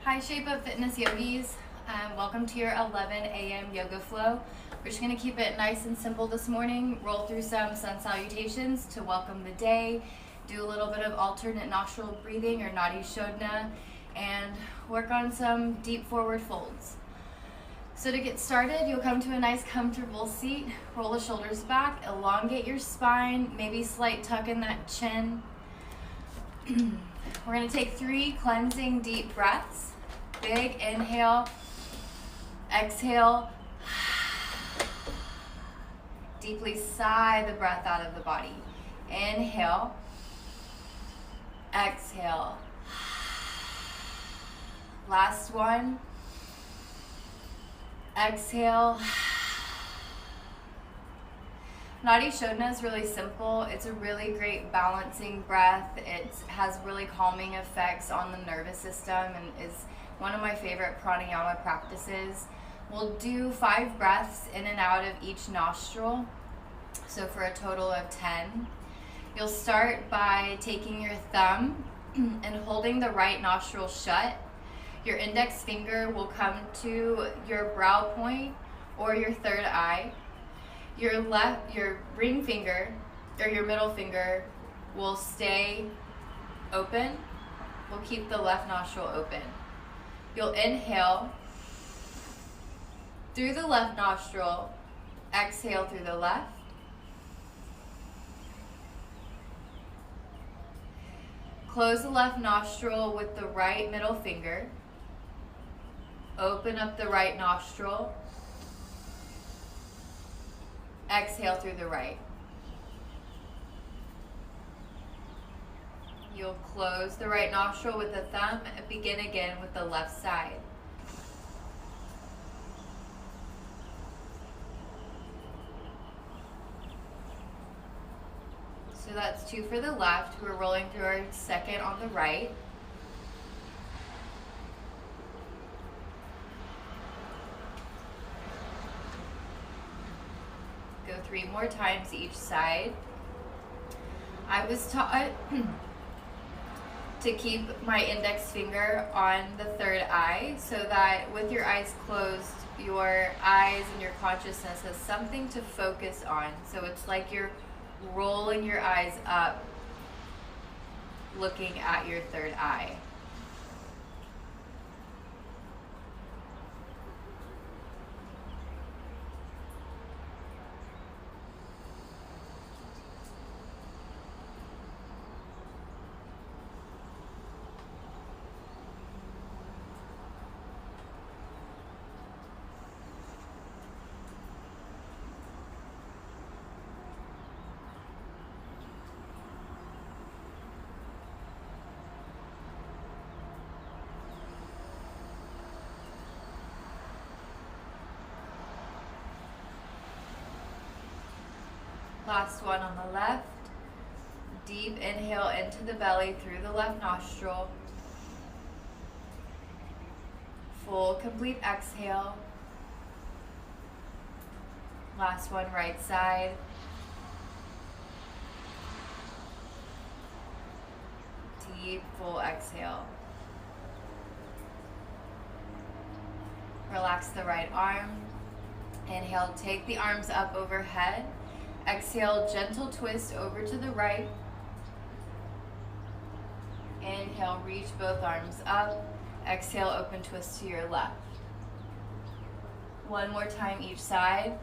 Hi Shape Up Fitness Yogis, welcome to your 11 a.m. yoga flow. We're just going to keep it nice and simple this morning, roll through some sun salutations to welcome the day, do a little bit of alternate nostril breathing or Nadi Shodhana, and work on some deep forward folds. So to get started, you'll come to a nice comfortable seat, roll the shoulders back, elongate your spine, maybe slight tuck in that chin. We're going to take 3 cleansing deep breaths. Big inhale, exhale, deeply sigh the breath out of the body. Inhale, exhale. Last one. Exhale. Nadi Shodhana is really simple. It's a really great balancing breath. It has really calming effects on the nervous system and is one of my favorite pranayama practices. We'll do 5 breaths in and out of each nostril, so for a total of 10. You'll start by taking your thumb and holding the right nostril shut. Your index finger will come to your brow point or your third eye. Your ring finger or your middle finger will stay open. We'll keep the left nostril open. You'll inhale through the left nostril, exhale through the left. Close the left nostril with the right middle finger. Open up the right nostril. Exhale through the right. You'll close the right nostril with the thumb and begin again with the left side. So that's 2 for the left. We're rolling through our second on the right. Go 3 more times each side. I was taught to keep my index finger on the third eye so that with your eyes closed, your eyes and your consciousness has something to focus on. So it's like you're rolling your eyes up, looking at your third eye. Last one on the left. Deep inhale into the belly through the left nostril. Full, complete exhale. Last one, right side. Deep, full exhale. Relax the right arm. Inhale, take the arms up overhead. Exhale, gentle twist over to the right. Inhale, reach both arms up. Exhale, open twist to your left. One more time each side.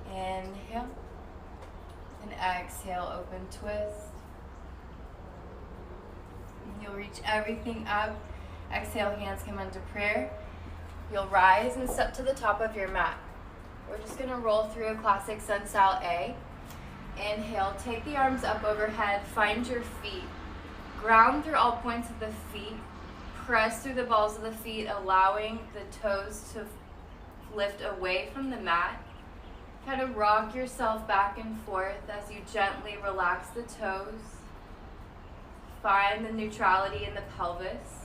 Inhale. And exhale, open twist. You'll reach everything up. Exhale, hands come into prayer. You'll rise and step to the top of your mat. We're just going to roll through a classic Sun Sal A. Inhale, take the arms up overhead, find your feet. Ground through all points of the feet. Press through the balls of the feet, allowing the toes to lift away from the mat. Kind of rock yourself back and forth as you gently relax the toes. Find the neutrality in the pelvis.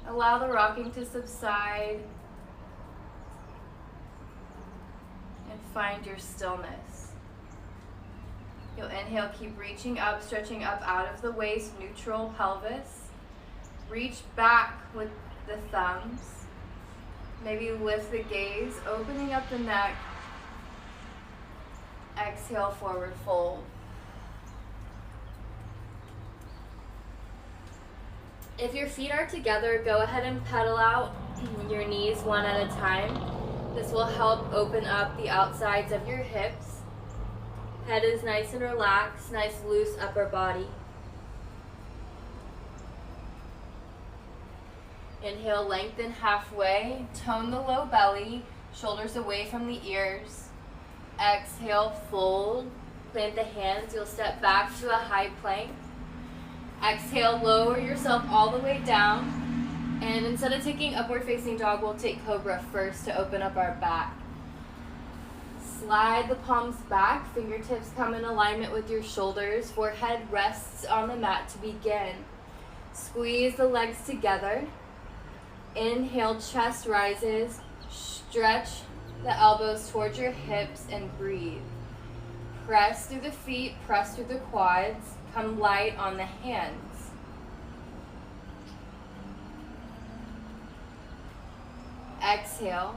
Allow the rocking to subside. And find your stillness. You'll inhale, keep reaching up, stretching up out of the waist, neutral pelvis. Reach back with the thumbs. Maybe lift the gaze, opening up the neck. Exhale, forward fold. If your feet are together, go ahead and pedal out your knees one at a time. This will help open up the outsides of your hips. Head is nice and relaxed, nice loose upper body. Inhale, lengthen halfway, tone the low belly, shoulders away from the ears. Exhale, fold, plant the hands, you'll step back to a high plank. Exhale, lower yourself all the way down, and instead of taking upward facing dog, we'll take cobra first to open up our back. Slide the palms back, fingertips come in alignment with your shoulders, forehead rests on the mat to begin. Squeeze the legs together. Inhale, chest rises, stretch the elbows towards your hips and breathe. Press through the feet, press through the quads, come light on the hands. Exhale.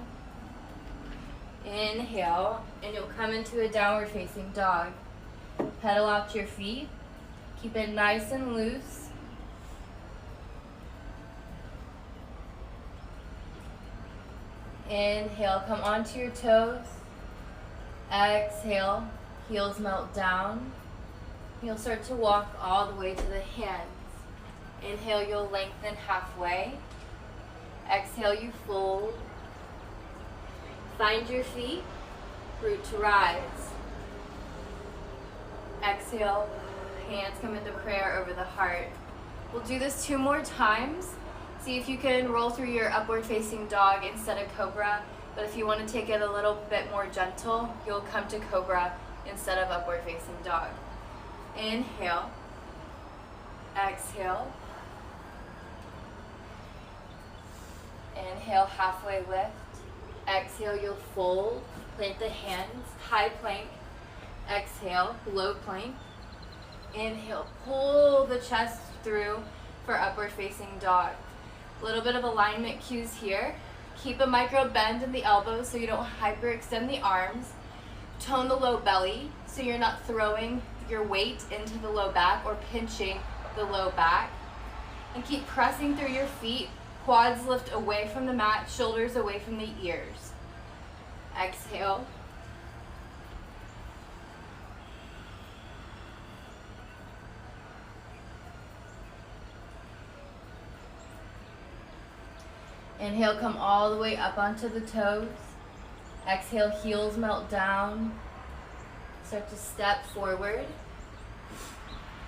Inhale, and you'll come into a downward facing dog. Pedal out your feet, keep it nice and loose. Inhale, come onto your toes. Exhale, heels melt down. You'll start to walk all the way to the hands. Inhale, you'll lengthen halfway. Exhale, you fold. Find your feet, root to rise. Exhale, hands come into prayer over the heart. We'll do this 2 more times. See if you can roll through your upward facing dog instead of cobra, but if you want to take it a little bit more gentle, you'll come to cobra instead of upward facing dog. Inhale, exhale. Inhale, halfway lift. Exhale, you'll fold, plant the hands, high plank. Exhale, low plank. Inhale, pull the chest through for upward facing dog. A little bit of alignment cues here. Keep a micro bend in the elbows so you don't hyperextend the arms. Tone the low belly so you're not throwing your weight into the low back or pinching the low back. And keep pressing through your feet. Quads lift away from the mat, shoulders away from the ears. Exhale. Inhale, come all the way up onto the toes. Exhale, heels melt down. Start to step forward.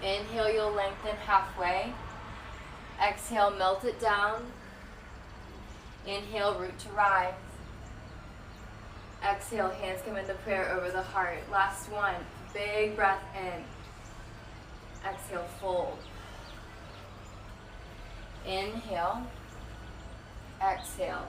Inhale, you'll lengthen halfway. Exhale, melt it down. Inhale, root to rise. Exhale, hands come into prayer over the heart. Last one, big breath in. Exhale, fold. Inhale. Exhale.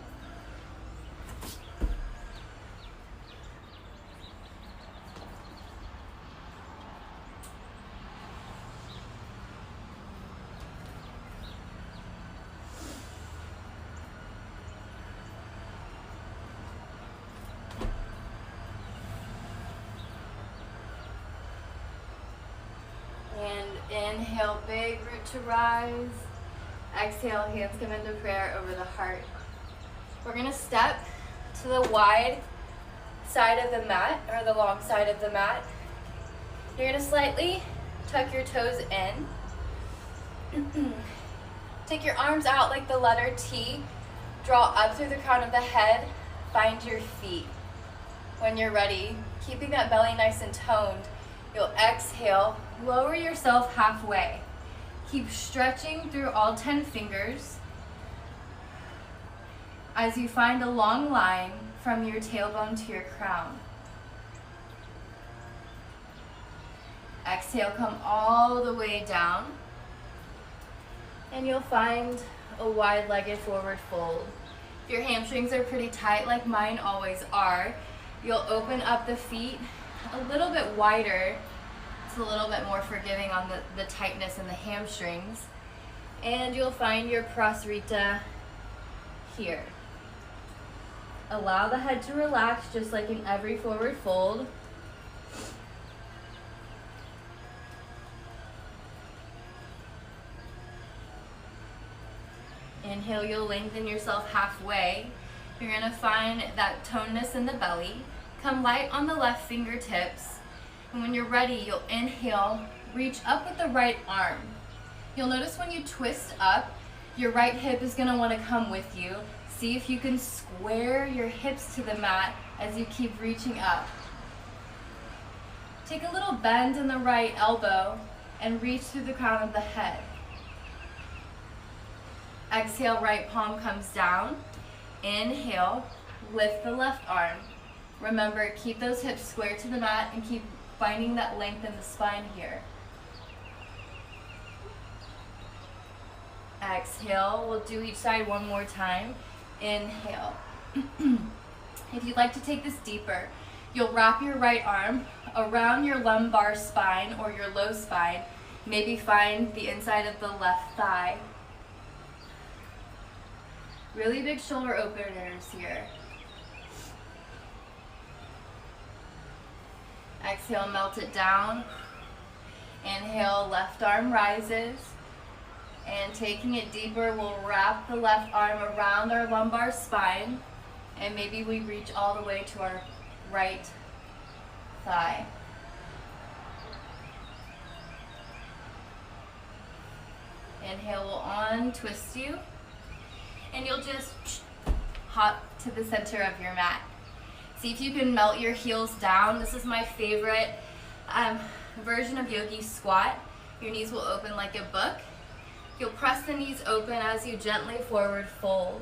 And inhale, big root to rise. Exhale, hands come into prayer over the heart. We're going to step to the wide side of the mat, or the long side of the mat. You're going to slightly tuck your toes in. Take your arms out like the letter T. Draw up through the crown of the head. Find your feet. When you're ready, keeping that belly nice and toned, you'll exhale, lower yourself halfway. Keep stretching through all 10 fingers as you find a long line from your tailbone to your crown. Exhale, come all the way down, and you'll find a wide-legged forward fold. If your hamstrings are pretty tight like mine always are, You'll open up the feet a little bit wider. It's a little bit more forgiving on the tightness in the hamstrings. And you'll find your prasarita here. Allow the head to relax just like in every forward fold. Inhale, you'll lengthen yourself halfway. You're gonna find that toneness in the belly. Come light on the left fingertips. And when you're ready, you'll inhale, reach up with the right arm. You'll notice when you twist up, your right hip is gonna wanna come with you. See if you can square your hips to the mat as you keep reaching up. Take a little bend in the right elbow and reach through the crown of the head. Exhale, right palm comes down. Inhale, lift the left arm. Remember, keep those hips square to the mat and keep finding that length in the spine here. Exhale, we'll do each side one more time. Inhale. If you'd like to take this deeper, you'll wrap your right arm around your lumbar spine or your low spine. Maybe find the inside of the left thigh. Really big shoulder openers here. Exhale, melt it down. Inhale, left arm rises. And taking it deeper, we'll wrap the left arm around our lumbar spine. And maybe we reach all the way to our right thigh. Inhale, we'll untwist you. And you'll just hop to the center of your mat. See if you can melt your heels down. This is my favorite version of yogi squat. Your knees will open like a book. You'll press the knees open as you gently forward fold.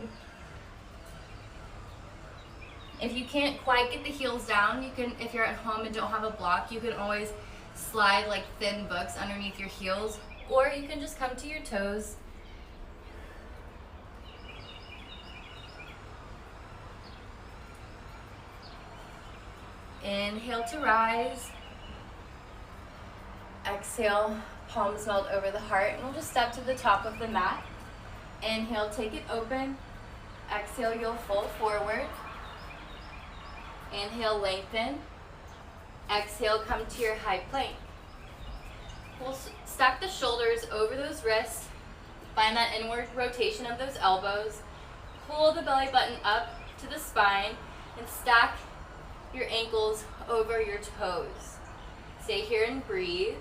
If you can't quite get the heels down, you can, if you're at home and don't have a block, you can always slide like thin books underneath your heels, or you can just come to your toes. Inhale to rise. Exhale, palms melt over the heart, and we'll just step to the top of the mat. Inhale, take it open. Exhale, you'll fold forward. Inhale, lengthen. Exhale, come to your high plank. We'll stack the shoulders over those wrists. Find that inward rotation of those elbows. Pull the belly button up to the spine and stack your ankles over your toes. Stay here and breathe.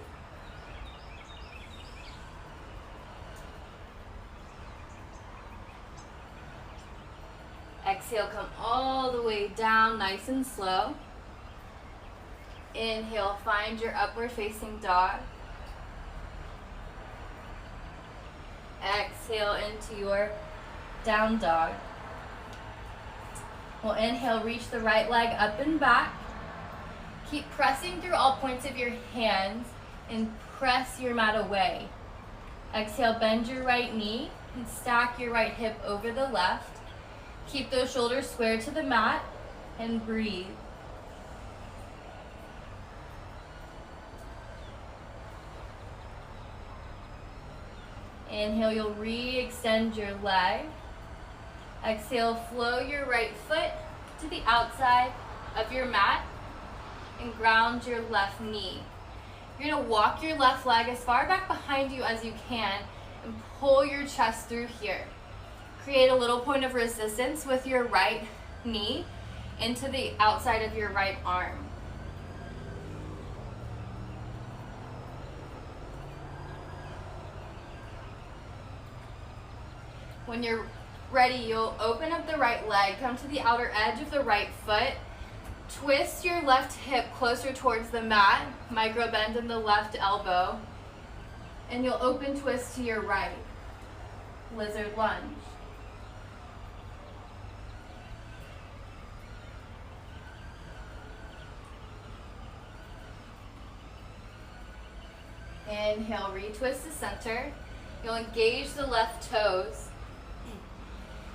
Exhale, come all the way down, nice and slow. Inhale, find your upward facing dog. Exhale into your down dog. We'll inhale, reach the right leg up and back. Keep pressing through all points of your hands and press your mat away. Exhale, bend your right knee and stack your right hip over the left. Keep those shoulders square to the mat and breathe. Inhale, you'll re-extend your leg. Exhale, flow your right foot to the outside of your mat and ground your left knee. You're gonna walk your left leg as far back behind you as you can and pull your chest through here. Create a little point of resistance with your right knee into the outside of your right arm. When you're ready, you'll open up the right leg, come to the outer edge of the right foot, twist your left hip closer towards the mat, micro bend in the left elbow, and you'll open twist to your right, lizard lunge. Inhale, retwist to center. You'll engage the left toes.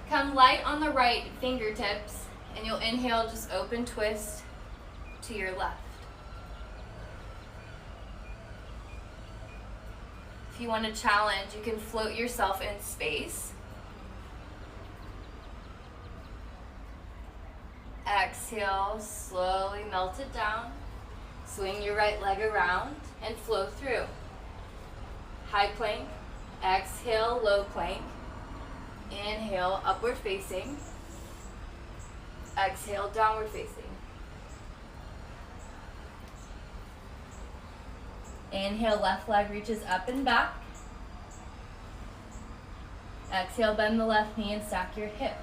Come light on the right fingertips, and you'll inhale, just open twist to your left. If you want to challenge, you can float yourself in space. Exhale, slowly melt it down. Swing your right leg around and flow through. High plank, exhale, low plank. Inhale, upward facing. Exhale, downward facing. Inhale, left leg reaches up and back. Exhale, bend the left knee and stack your hip.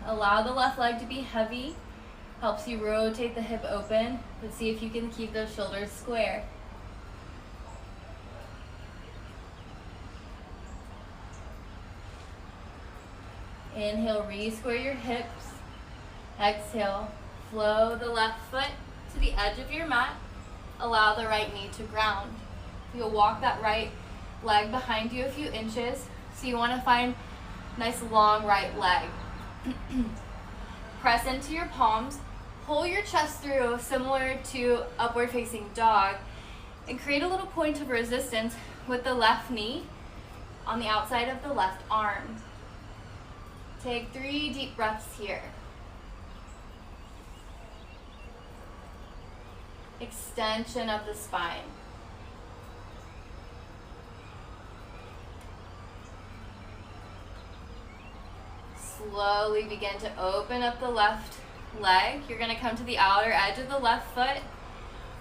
Allow the left leg to be heavy. Helps you rotate the hip open, but see if you can keep those shoulders square. Inhale, re-square your hips. Exhale, flow the left foot to the edge of your mat. Allow the right knee to ground. You'll walk that right leg behind you a few inches. So you want to find nice long right leg. Press into your palms. Pull your chest through, similar to upward facing dog, and create a little point of resistance with the left knee on the outside of the left arm. Take 3 deep breaths here. Extension of the spine. Slowly begin to open up the left leg. You're going to come to the outer edge of the left foot.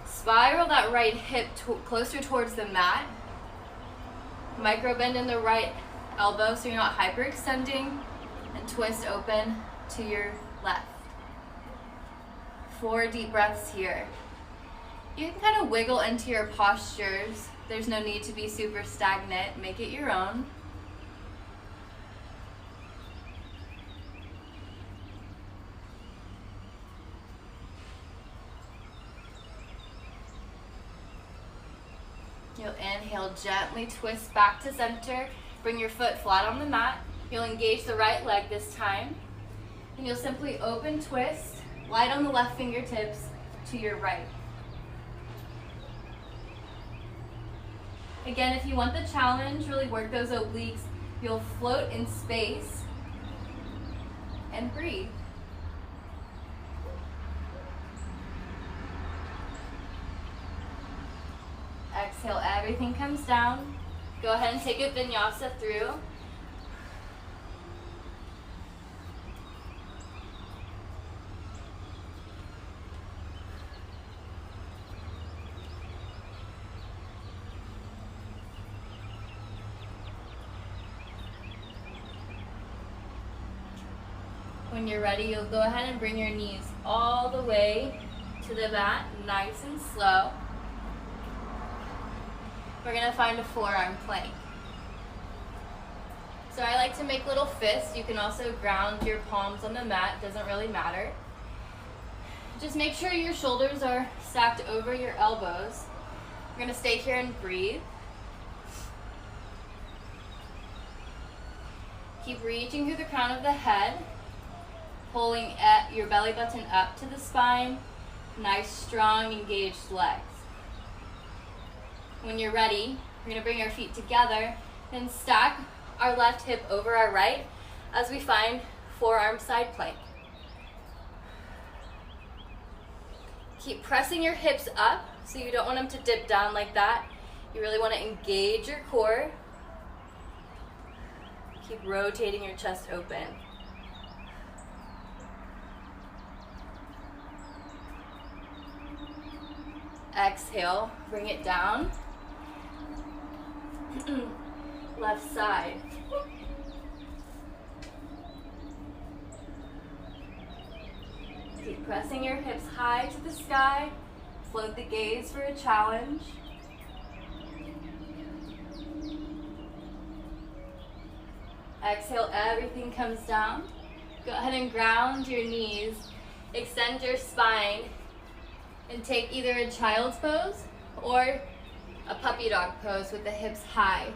Spiral that right hip closer towards the mat. Micro bend in the right elbow so you're not hyperextending, and twist open to your left. 4 deep breaths here. You can kind of wiggle into your postures. There's no need to be super stagnant. Make it your own. You'll inhale, gently twist back to center. Bring your foot flat on the mat. You'll engage the right leg this time. And you'll simply open twist, light on the left fingertips to your right. Again, if you want the challenge, really work those obliques. You'll float in space and breathe. Exhale, everything comes down. Go ahead and take a vinyasa through. When you're ready, you'll go ahead and bring your knees all the way to the mat, nice and slow. We're going to find a forearm plank. So I like to make little fists. You can also ground your palms on the mat, doesn't really matter. Just make sure your shoulders are stacked over your elbows. We're going to stay here and breathe. Keep reaching through the crown of the head, pulling at your belly button up to the spine. Nice, strong, engaged legs. When you're ready, we're going to bring our feet together and stack our left hip over our right as we find forearm side plank. Keep pressing your hips up, so you don't want them to dip down like that. You really want to engage your core. Keep rotating your chest open. Exhale, bring it down. Left side. Keep pressing your hips high to the sky. Float the gaze for a challenge. Exhale, everything comes down. Go ahead and ground your knees. Extend your spine and take either a child's pose or a puppy dog pose with the hips high.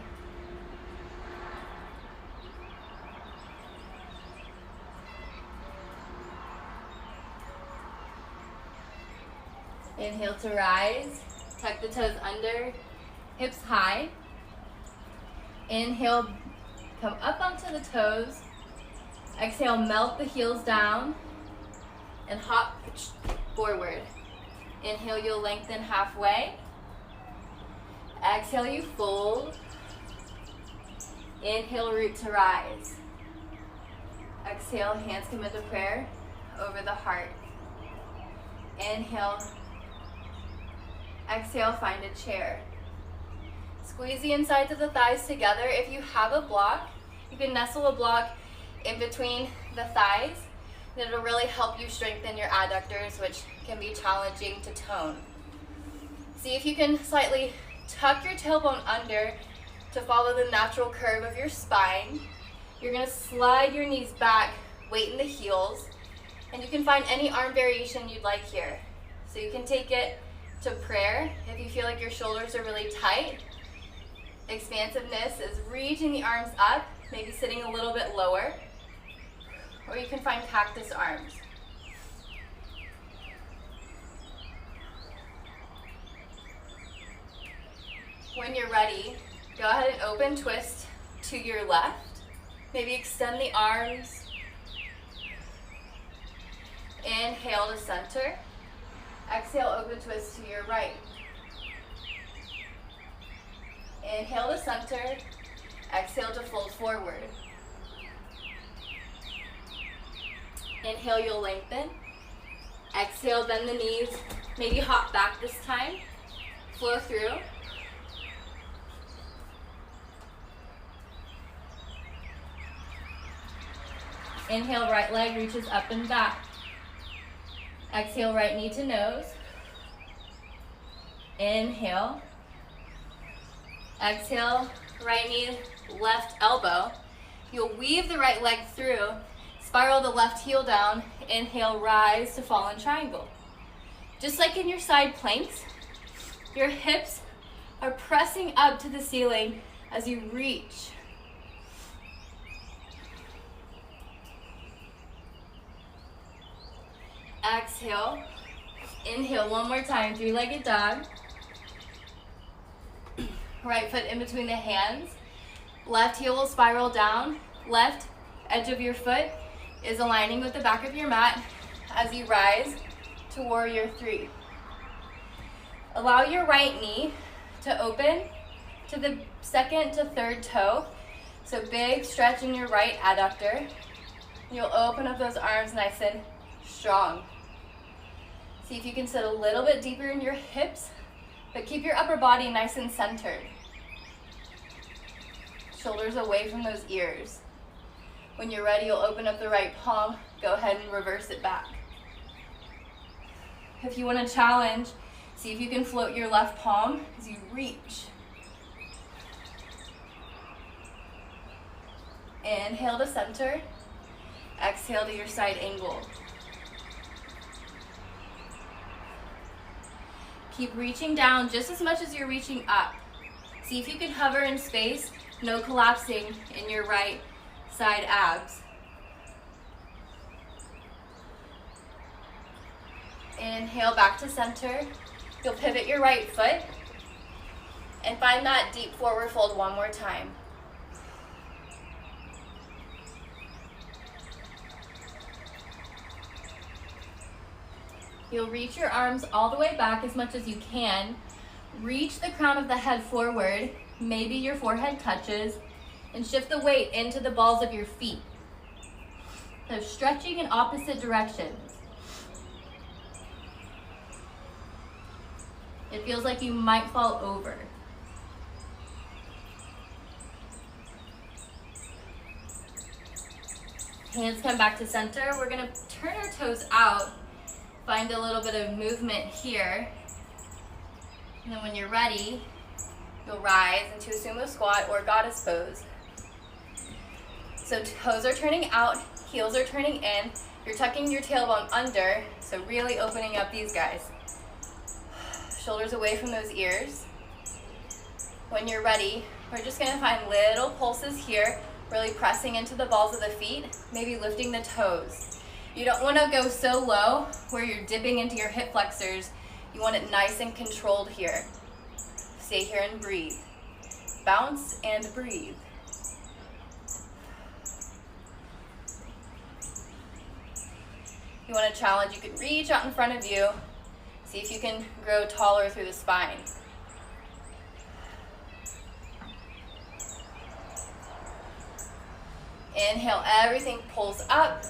Inhale to rise, tuck the toes under, hips high. Inhale, come up onto the toes. Exhale, melt the heels down and hop forward. Inhale, you'll lengthen halfway. Exhale, you fold. Inhale, root to rise. Exhale, hands come into prayer over the heart. Inhale. Exhale, find a chair. Squeeze the insides of the thighs together. If you have a block, you can nestle a block in between the thighs. And it'll really help you strengthen your adductors, which can be challenging to tone. See if you can slightly tuck your tailbone under to follow the natural curve of your spine. You're gonna slide your knees back, weight in the heels, and you can find any arm variation you'd like here. So you can take it to prayer if you feel like your shoulders are really tight. Expansiveness is reaching the arms up, maybe sitting a little bit lower. Or you can find cactus arms. When you're ready, go ahead and open twist to your left. Maybe extend the arms. Inhale to center. Exhale, open twist to your right. Inhale to center. Exhale to fold forward. Inhale, you'll lengthen. Exhale, bend the knees. Maybe hop back this time. Flow through. Inhale, right leg reaches up and back. Exhale, right knee to nose. Inhale. Exhale, right knee, left elbow. You'll weave the right leg through. Spiral the left heel down. Inhale, rise to fallen triangle. Just like in your side planks, your hips are pressing up to the ceiling as you reach. Exhale. Inhale one more time, three-legged dog. Right foot in between the hands. Left heel will spiral down. Left edge of your foot is aligning with the back of your mat as you rise to warrior three. Allow your right knee to open to the second to third toe. So big stretch in your right adductor. You'll open up those arms nice and strong. See if you can sit a little bit deeper in your hips, but keep your upper body nice and centered. Shoulders away from those ears. When you're ready, you'll open up the right palm. Go ahead and reverse it back. If you want to challenge, see if you can float your left palm as you reach. Inhale to center. Exhale to your side angle. Keep reaching down just as much as you're reaching up. See if you can hover in space, no collapsing in your right side abs. Inhale back to center. You'll pivot your right foot and find that deep forward fold one more time. You'll reach your arms all the way back as much as you can. Reach the crown of the head forward. Maybe your forehead touches. And shift the weight into the balls of your feet. So stretching in opposite directions. It feels like you might fall over. Hands come back to center. We're gonna turn our toes out. Find a little bit of movement here. And then when you're ready, you'll rise into a sumo squat or goddess pose. So toes are turning out, heels are turning in. You're tucking your tailbone under, so really opening up these guys. Shoulders away from those ears. When you're ready, we're just gonna find little pulses here, really pressing into the balls of the feet, maybe lifting the toes. You don't wanna go so low where you're dipping into your hip flexors. You want it nice and controlled here. Stay here and breathe. Bounce and breathe. You want a challenge, you can reach out in front of you. See if you can grow taller through the spine. Inhale, everything pulls up.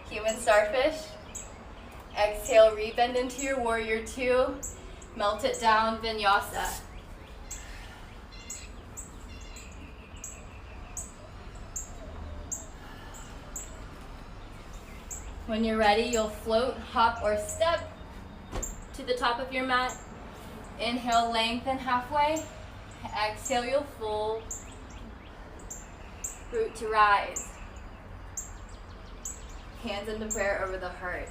Human starfish. Exhale, rebend into your warrior two. Melt it down, vinyasa. When you're ready, you'll float, hop, or step to the top of your mat. Inhale, lengthen halfway. Exhale, you'll fold. Root to rise. Hands into prayer over the heart.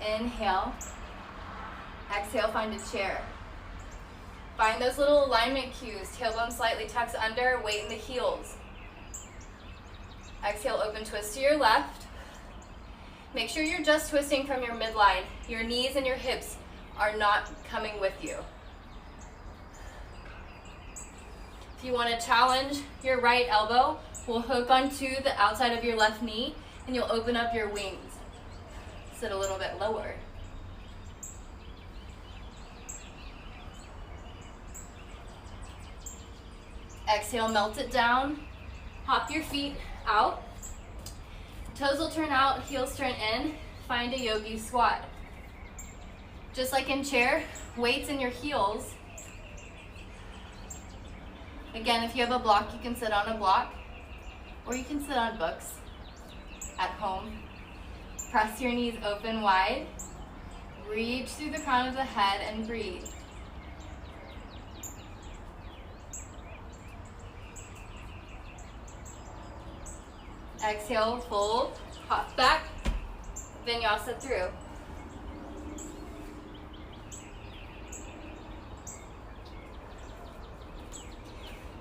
Inhale. Exhale, find a chair. Find those little alignment cues. Tailbone slightly tucks under, weight in the heels. Exhale, open twist to your left. Make sure you're just twisting from your midline. Your knees and your hips are not coming with you. If you want to challenge your right elbow, we'll hook onto the outside of your left knee and you'll open up your wings. Sit a little bit lower. Exhale, melt it down. Hop your feet out. Toes will turn out, heels turn in. Find a yogi squat. Just like in chair, weights in your heels. Again, if you have a block, you can sit on a block, or you can sit on books at home. Press your knees open wide. Reach through the crown of the head and breathe. Exhale, fold, hop back, vinyasa through.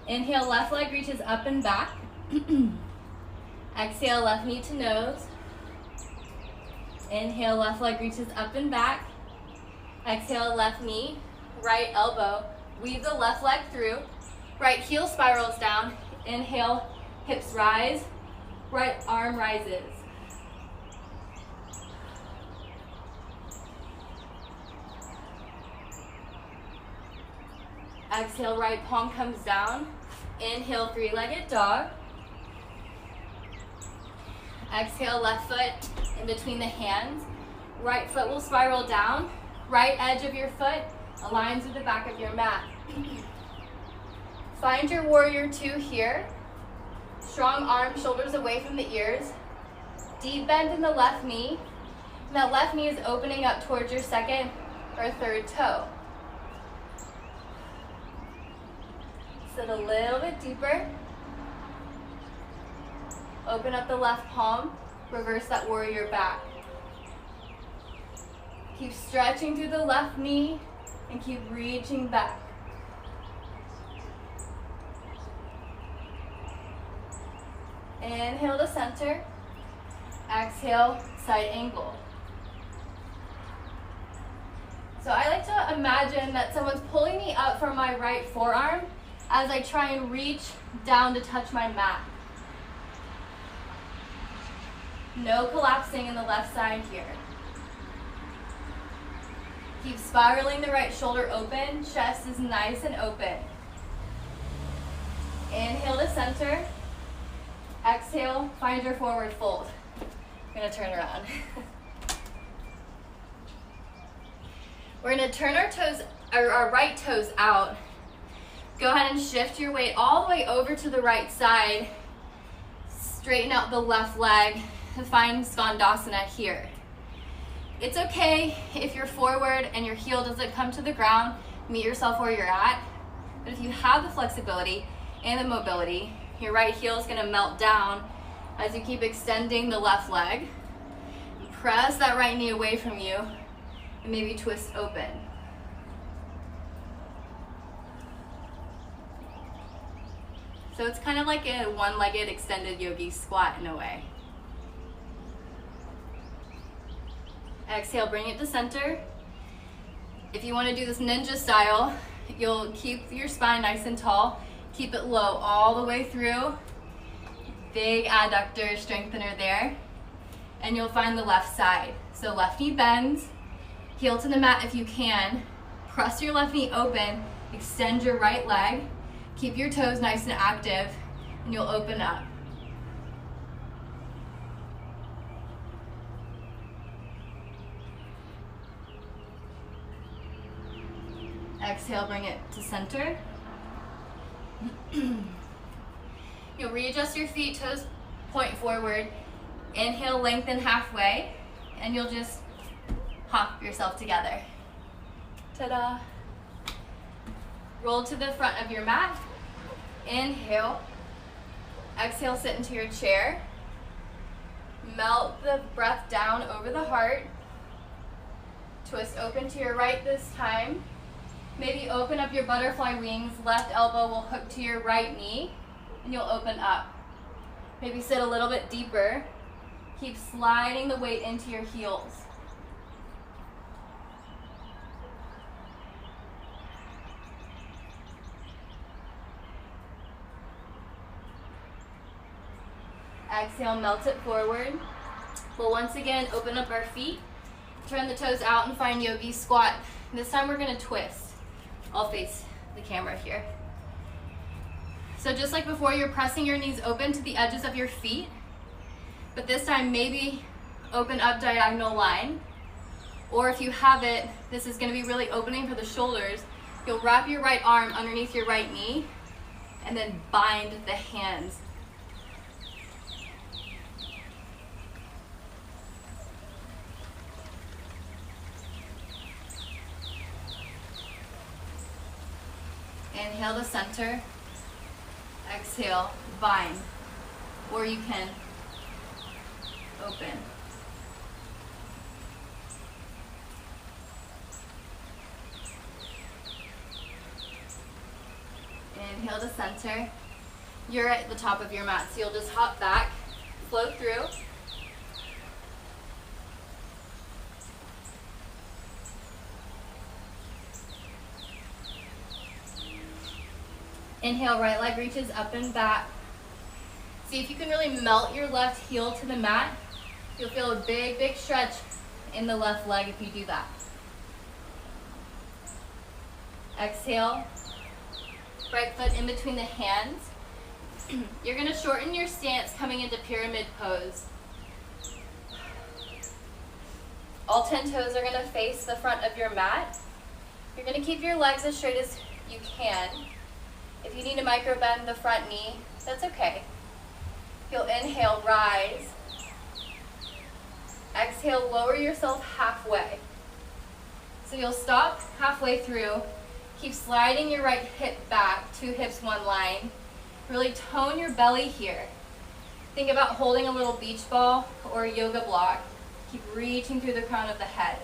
Inhale, left leg reaches up and back. Exhale, left knee to nose. Inhale, left leg reaches up and back. Exhale, left knee, right elbow. Weave the left leg through. Right heel spirals down. Inhale, hips rise. Right arm rises. Exhale, right palm comes down. Inhale, three-legged dog. Exhale, left foot in between the hands. Right foot will spiral down. Right edge of your foot aligns with the back of your mat. Find your warrior two here. Strong arms, shoulders away from the ears. Deep bend in the left knee. And that left knee is opening up towards your second or third toe. Sit a little bit deeper. Open up the left palm. Reverse that warrior back. Keep stretching through the left knee and keep reaching back. Inhale to center. Exhale, side angle. So I like to imagine that someone's pulling me up from my right forearm as I try and reach down to touch my mat. No collapsing in the left side here. Keep spiraling the right shoulder open. Chest is nice and open. Inhale to center. Exhale, find your forward fold. I'm gonna turn around. We're gonna turn our right toes out. Go ahead and shift your weight all the way over to the right side. Straighten out the left leg and find Skandasana here. It's okay if you're forward and your heel doesn't come to the ground, meet yourself where you're at. But if you have the flexibility and the mobility, your right heel is gonna melt down as you keep extending the left leg. Press that right knee away from you and maybe twist open. So it's kind of like a one-legged extended yogi squat in a way. Exhale, bring it to center. If you want to do this ninja style, you'll keep your spine nice and tall. Keep it low all the way through. Big adductor strengthener there. And you'll find the left side. So left knee bends, heel to the mat if you can. Press your left knee open, extend your right leg. Keep your toes nice and active, and you'll open up. Exhale, bring it to center. You'll readjust your feet, toes point forward. Inhale, lengthen halfway, and you'll just hop yourself together. Ta-da! Roll to the front of your mat. Inhale. Exhale, sit into your chair. Melt the breath down over the heart. Twist open to your right this time. Maybe open up your butterfly wings. Left elbow will hook to your right knee, and you'll open up. Maybe sit a little bit deeper. Keep sliding the weight into your heels. Exhale, melt it forward. We'll once again open up our feet. Turn the toes out and find yogi squat. This time we're going to twist. I'll face the camera here. So just like before, you're pressing your knees open to the edges of your feet. But this time maybe open up diagonal line. Or if you have it, this is going to be really opening for the shoulders. You'll wrap your right arm underneath your right knee and then bind the hands. Inhale to center. Exhale, bind. Or you can open. Inhale to center. You're at the top of your mat, so you'll just hop back, flow through. Inhale, right leg reaches up and back. See if you can really melt your left heel to the mat. You'll feel a big, big stretch in the left leg if you do that. Exhale, right foot in between the hands. You're going to shorten your stance coming into pyramid pose. All 10 toes are going to face the front of your mat. You're going to keep your legs as straight as you can. If you need to micro bend the front knee, that's okay. You'll inhale, rise. Exhale, lower yourself halfway. So you'll stop halfway through. Keep sliding your right hip back, 2 hips, 1 line. Really tone your belly here. Think about holding a little beach ball or a yoga block. Keep reaching through the crown of the head.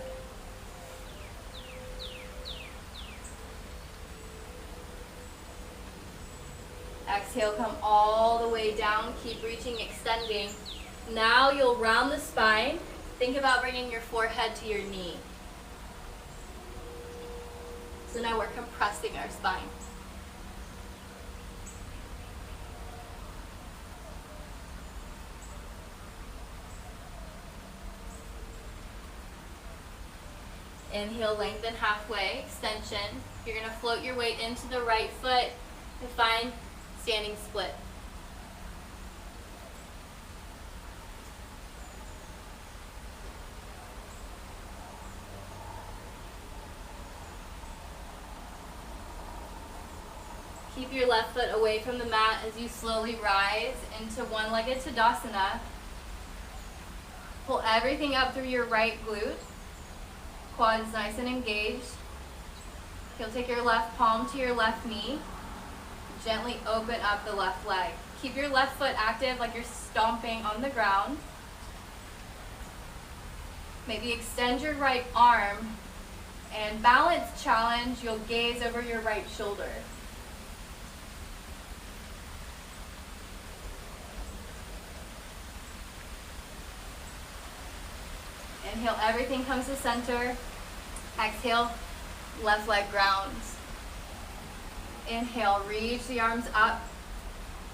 Exhale, come all the way down. Keep reaching, extending. Now you'll round the spine. Think about bringing your forehead to your knee. So now we're compressing our spine. Inhale, lengthen halfway, extension. You're going to float your weight into the right foot to find standing split. Keep your left foot away from the mat as you slowly rise into one-legged Tadasana. Pull everything up through your right glute. Quads nice and engaged. You'll take your left palm to your left knee. Gently open up the left leg. Keep your left foot active like you're stomping on the ground. Maybe extend your right arm and balance challenge. You'll gaze over your right shoulder. Inhale, everything comes to center. Exhale, left leg grounds. Inhale, reach the arms up.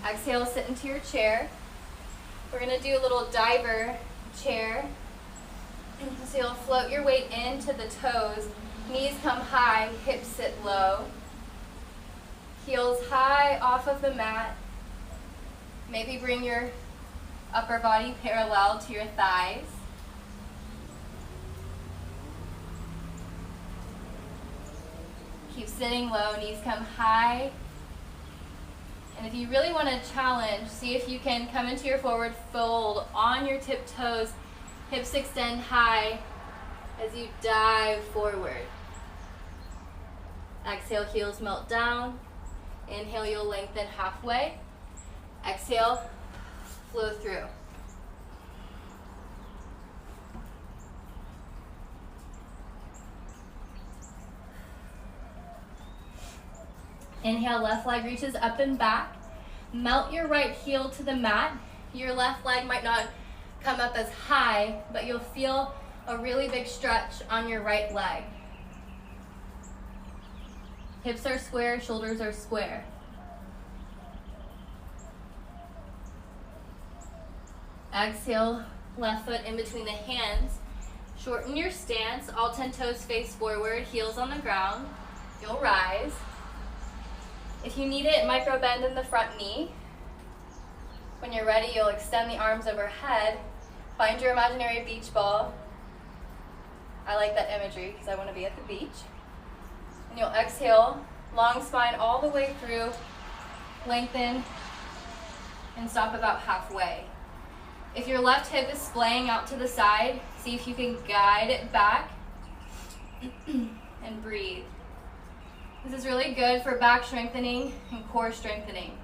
Exhale, sit into your chair. We're gonna do a little diver chair. So you'll float your weight into the toes. Knees come high, hips sit low. Heels high off of the mat. Maybe bring your upper body parallel to your thighs. Keep sitting low, knees come high. And if you really want to challenge, see if you can come into your forward fold on your tiptoes, hips extend high as you dive forward. Exhale, heels melt down. Inhale, you'll lengthen halfway. Exhale, flow through. Inhale, left leg reaches up and back. Melt your right heel to the mat. Your left leg might not come up as high, but you'll feel a really big stretch on your right leg. Hips are square, shoulders are square. Exhale, left foot in between the hands. Shorten your stance, all 10 toes face forward, heels on the ground. You'll rise. If you need it, micro bend in the front knee. When you're ready, you'll extend the arms overhead. Find your imaginary beach ball. I like that imagery because I want to be at the beach. And you'll exhale, long spine all the way through, lengthen, and stop about halfway. If your left hip is splaying out to the side, see if you can guide it back and breathe. This is really good for back strengthening and core strengthening.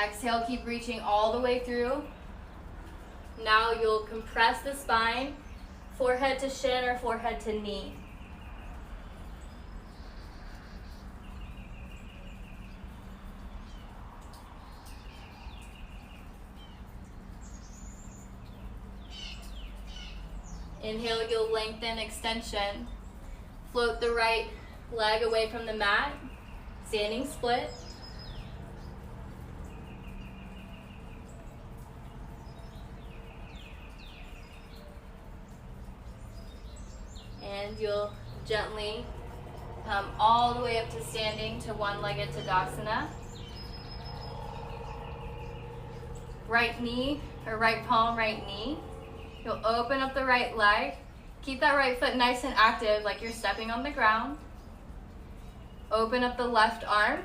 Exhale, keep reaching all the way through. Now you'll compress the spine, forehead to shin or forehead to knee. Inhale, you'll lengthen extension. Float the right leg away from the mat, standing split. And you'll gently come all the way up to standing to one-legged Tadasana. Right knee, or right palm, right knee. You'll open up the right leg. Keep that right foot nice and active like you're stepping on the ground. Open up the left arm.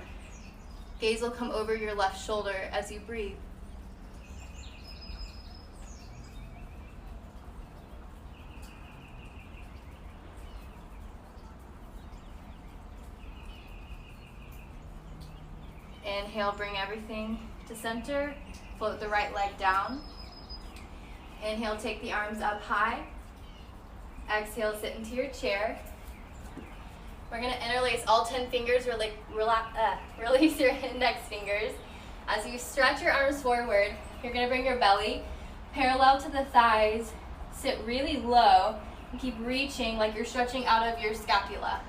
Gaze will come over your left shoulder as you breathe. Inhale, bring everything to center. Float the right leg down. Inhale, take the arms up high. Exhale, sit into your chair. We're gonna interlace all 10 fingers, release your index fingers. As you stretch your arms forward, you're gonna bring your belly parallel to the thighs, sit really low, and keep reaching like you're stretching out of your scapula.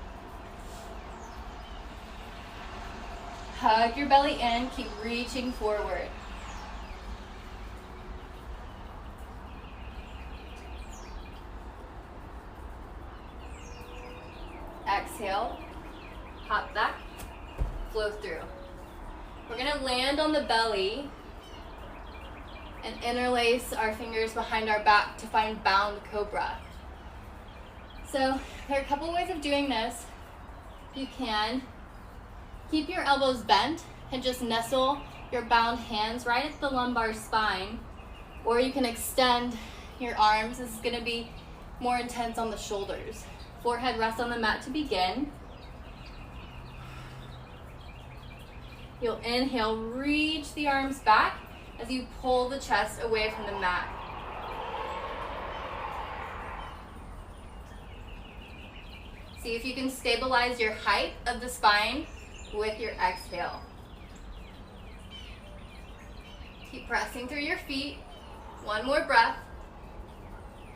Hug your belly in, keep reaching forward. Exhale, hop back, flow through. We're gonna land on the belly and interlace our fingers behind our back to find bound cobra. So there are a couple ways of doing this. You can keep your elbows bent and just nestle your bound hands right at the lumbar spine, or you can extend your arms. This is gonna be more intense on the shoulders. Forehead rests on the mat to begin. You'll inhale, reach the arms back as you pull the chest away from the mat. See if you can stabilize your height of the spine with your exhale. Keep pressing through your feet. One more breath.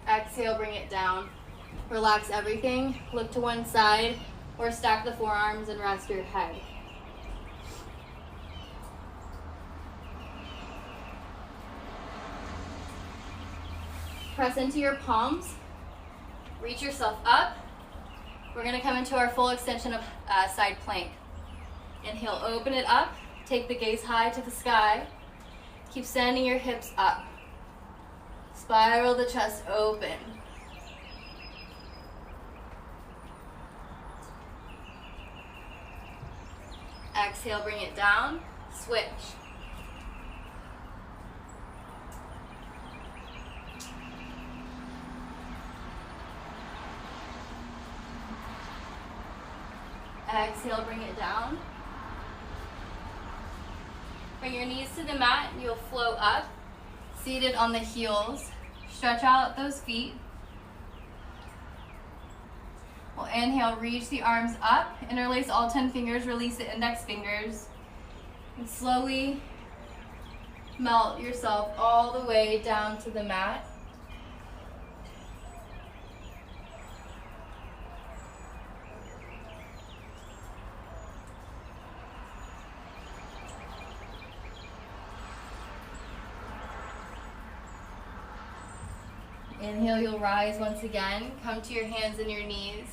Exhale, bring it down. Relax everything. Look to one side or stack the forearms and rest your head. Press into your palms. Reach yourself up. We're going to come into our full extension of side plank. Inhale, open it up. Take the gaze high to the sky. Keep sending your hips up. Spiral the chest open. Exhale, bring it down. Switch. Exhale, bring it down. Bring your knees to the mat. You'll float up, seated on the heels. Stretch out those feet. We'll inhale, reach the arms up. Interlace all 10 fingers, release the index fingers. And slowly melt yourself all the way down to the mat. Inhale, you'll rise once again. Come to your hands and your knees.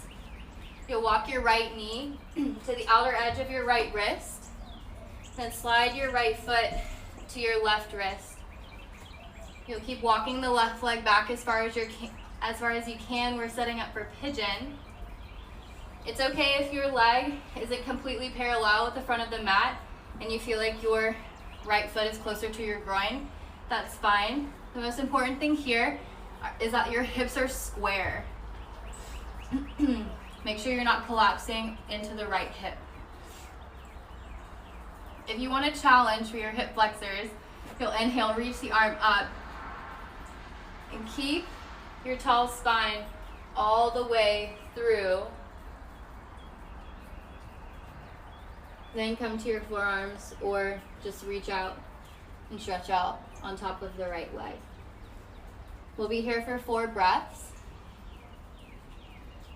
You'll walk your right knee to the outer edge of your right wrist. Then slide your right foot to your left wrist. You'll keep walking the left leg back as far as you can. We're setting up for pigeon. It's okay if your leg isn't completely parallel with the front of the mat and you feel like your right foot is closer to your groin. That's fine. The most important thing here is that your hips are square. Make sure you're not collapsing into the right hip. If you want a challenge for your hip flexors, you'll inhale, reach the arm up, and keep your tall spine all the way through. Then come to your forearms or just reach out and stretch out on top of the right leg. We'll be here for 4 breaths.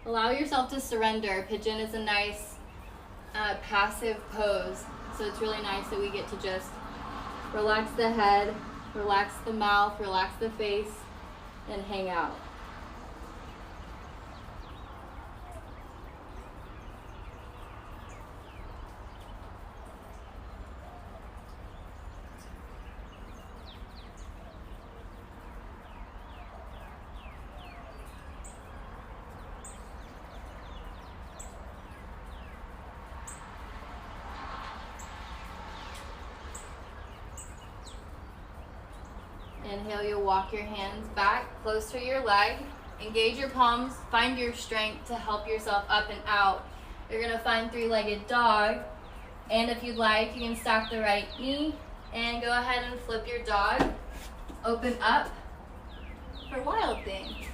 Allow yourself to surrender. Pigeon is a nice passive pose, so it's really nice that we get to just relax the head, relax the mouth, relax the face, and hang out. Inhale, you'll walk your hands back close to your leg. Engage your palms. Find your strength to help yourself up and out. You're going to find 3-legged dog. And if you'd like, you can stack the right knee and go ahead and flip your dog. Open up for wild thing.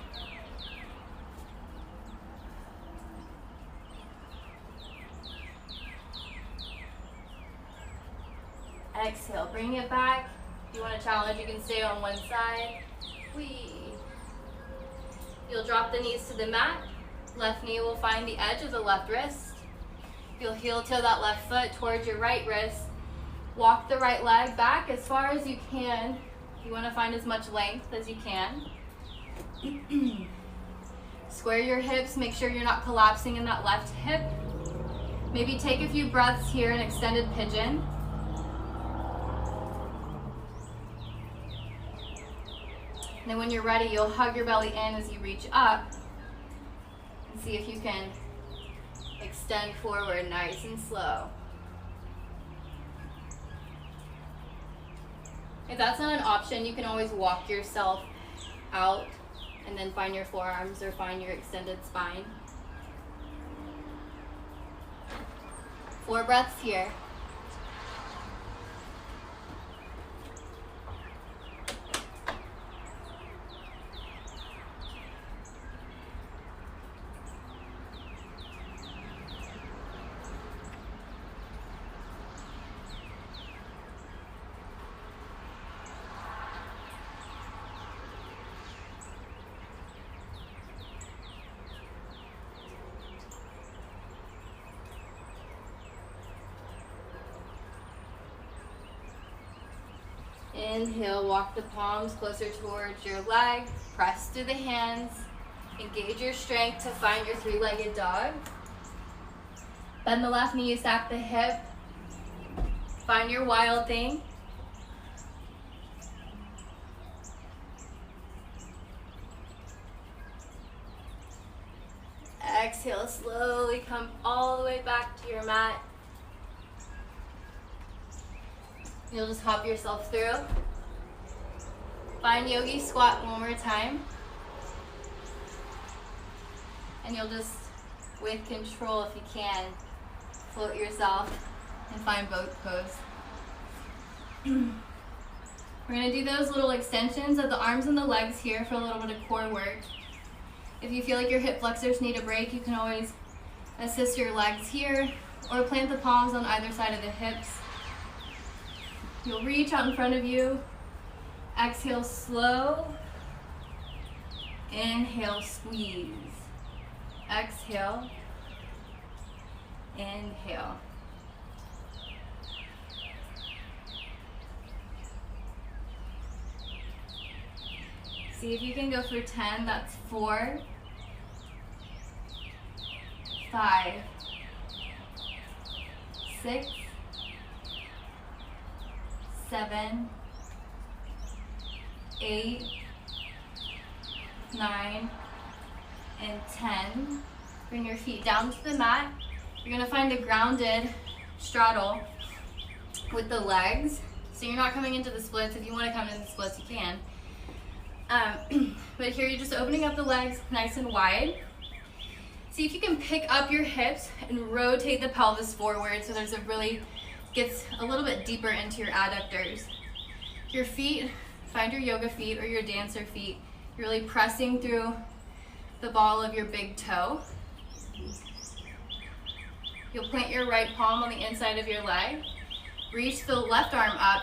Exhale, bring it back. If you want a challenge, you can stay on one side. Whee. You'll drop the knees to the mat. Left knee will find the edge of the left wrist. You'll heel toe that left foot towards your right wrist. Walk the right leg back as far as you can. You want to find as much length as you can. Square your hips. Make sure you're not collapsing in that left hip. Maybe take a few breaths here in extended pigeon. And then when you're ready, you'll hug your belly in as you reach up and see if you can extend forward nice and slow. If that's not an option, you can always walk yourself out and then find your forearms or find your extended spine. 4 breaths here. Inhale, walk the palms closer towards your leg. Press through the hands. Engage your strength to find your three-legged dog. Bend the left knee, stack the hip. Find your wild thing. Exhale, slowly come all the way back to your mat. You'll just hop yourself through. Find yogi squat one more time. And you'll just, with control if you can, float yourself and find boat pose. We're gonna do those little extensions of the arms and the legs here for a little bit of core work. If you feel like your hip flexors need a break, you can always assist your legs here or plant the palms on either side of the hips. You'll reach out in front of you. Exhale, slow. Inhale, squeeze. Exhale. Inhale. See if you can go for 10. That's 4, 5, 6, 7, 8, 9, and 10. Bring your feet down to the mat. You're gonna find a grounded straddle with the legs. So you're not coming into the splits. If you wanna come into the splits, you can. But here you're just opening up the legs nice and wide. See if you can pick up your hips and rotate the pelvis forward so there's gets a little bit deeper into your adductors. Your feet, find your yoga feet or your dancer feet. You're really pressing through the ball of your big toe. You'll plant your right palm on the inside of your leg. Reach the left arm up.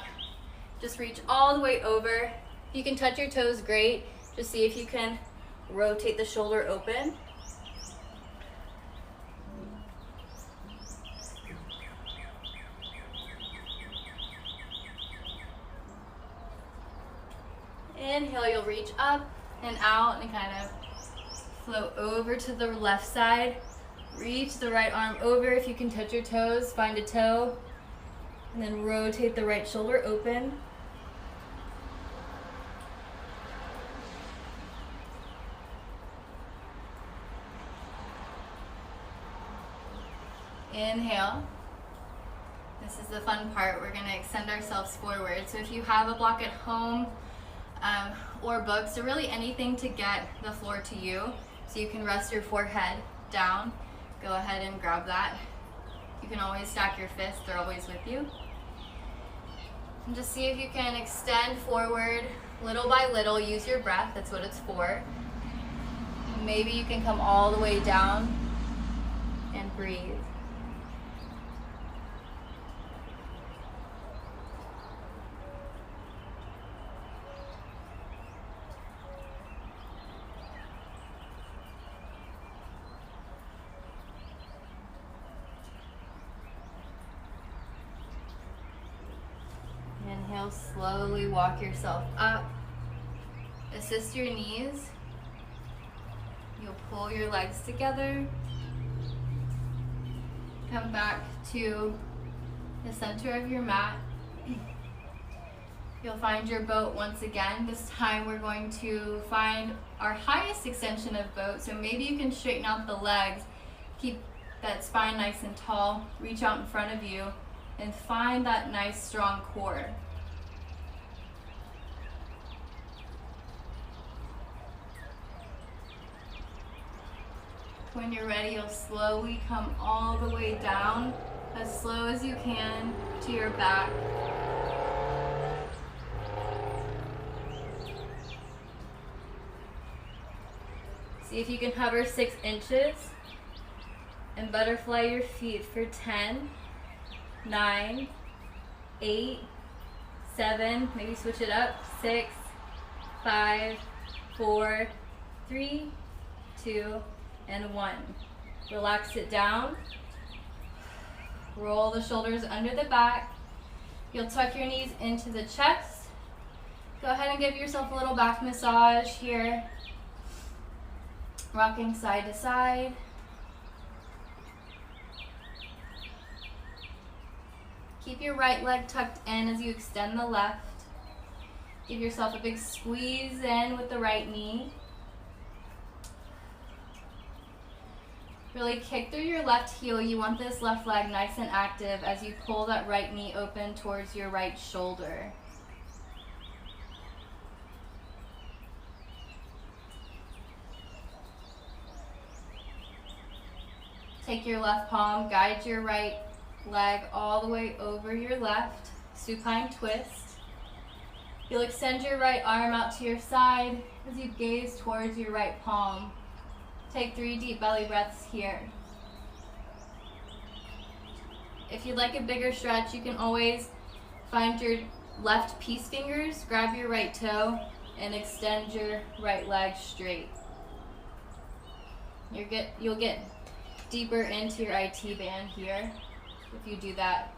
Just reach all the way over. If you can touch your toes, great. Just see if you can rotate the shoulder open. Inhale, you'll reach up and out and kind of float over to the left side. Reach the right arm over. If you can touch your toes, find a toe. And then rotate the right shoulder open. Inhale. This is the fun part. We're going to extend ourselves forward. So if you have a block at home or books or really anything to get the floor to you so you can rest your forehead down, go ahead and grab that. You can always stack your fists. They're always with you. And just see if you can extend forward little by little. Use your breath. That's what it's for. Maybe you can come all the way down and breathe. Inhale, slowly walk yourself up. Assist your knees. You'll pull your legs together. Come back to the center of your mat. You'll find your boat once again. This time we're going to find our highest extension of boat. So maybe you can straighten out the legs. Keep that spine nice and tall. Reach out in front of you and find that nice strong core. When you're ready, you'll slowly come all the way down, as slow as you can, to your back. See if you can hover 6 inches and butterfly your feet for 10, 9, 8, 7, maybe switch it up, 6, 5, 4, 3, 2, and 1. Relax it down. Roll the shoulders under the back. You'll tuck your knees into the chest. Go ahead and give yourself a little back massage here. Rocking side to side. Keep your right leg tucked in as you extend the left. Give yourself a big squeeze in with the right knee. Really kick through your left heel. You want this left leg nice and active as you pull that right knee open towards your right shoulder. Take your left palm, guide your right leg all the way over your left, supine twist. You'll extend your right arm out to your side as you gaze towards your right palm. Take 3 deep belly breaths here. If you'd like a bigger stretch, you can always find your left peace fingers, grab your right toe, and extend your right leg straight. You'll get deeper into your IT band here if you do that.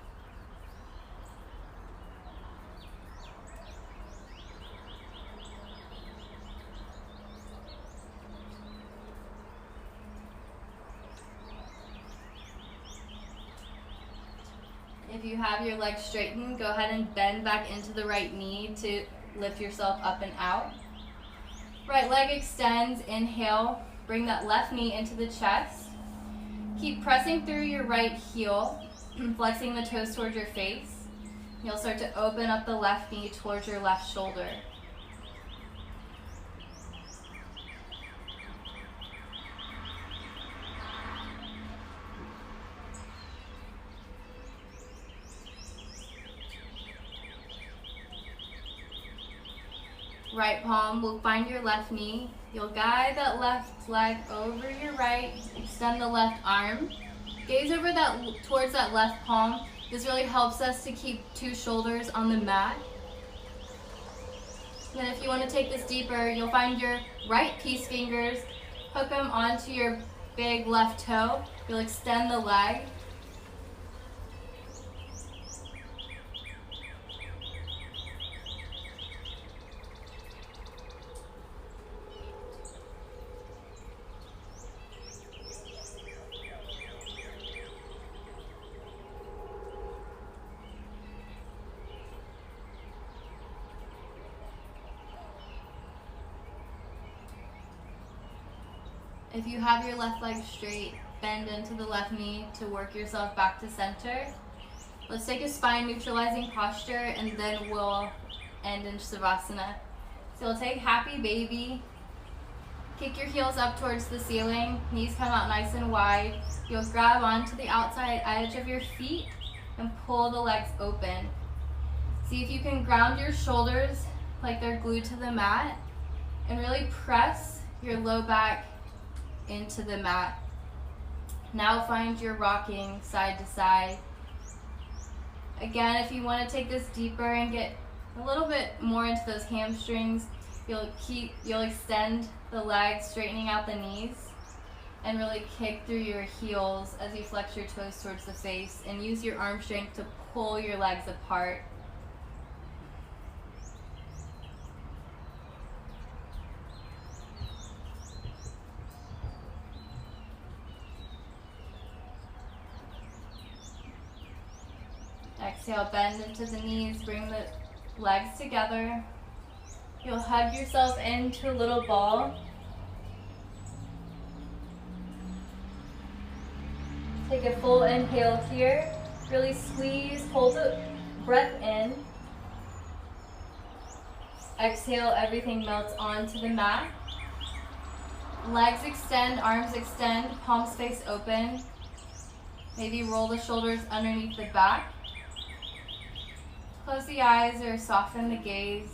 If you have your legs straightened, go ahead and bend back into the right knee to lift yourself up and out. Right leg extends, inhale, bring that left knee into the chest. Keep pressing through your right heel, flexing the toes towards your face. You'll start to open up the left knee towards your left shoulder. Right palm will find your left knee. You'll guide that left leg over your right, extend the left arm. Gaze over towards that left palm. This really helps us to keep 2 shoulders on the mat. Then if you want to take this deeper, you'll find your right peace fingers, hook them onto your big left toe. You'll extend the leg. If you have your left leg straight, bend into the left knee to work yourself back to center. Let's take a spine neutralizing posture and then we'll end in Savasana. So we'll take happy baby. Kick your heels up towards the ceiling. Knees come out nice and wide. You'll grab onto the outside edge of your feet and pull the legs open. See if you can ground your shoulders like they're glued to the mat and really press your low back into the mat. Now find your rocking side to side. Again, if you want to take this deeper and get a little bit more into those hamstrings, you'll extend the legs, straightening out the knees, and really kick through your heels as you flex your toes towards the face and use your arm strength to pull your legs apart. Exhale, bend into the knees, bring the legs together. You'll hug yourself into a little ball. Take a full inhale here. Really squeeze, hold the breath in. Exhale, everything melts onto the mat. Legs extend, arms extend, palms face open. Maybe roll the shoulders underneath the back. Close the eyes or soften the gaze.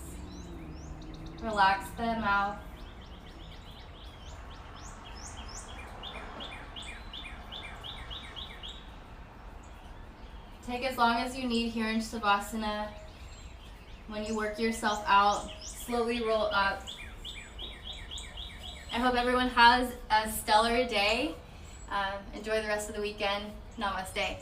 Relax the mouth. Take as long as you need here in Savasana. When you work yourself out, slowly roll up. I hope everyone has a stellar day. Enjoy the rest of the weekend. Namaste.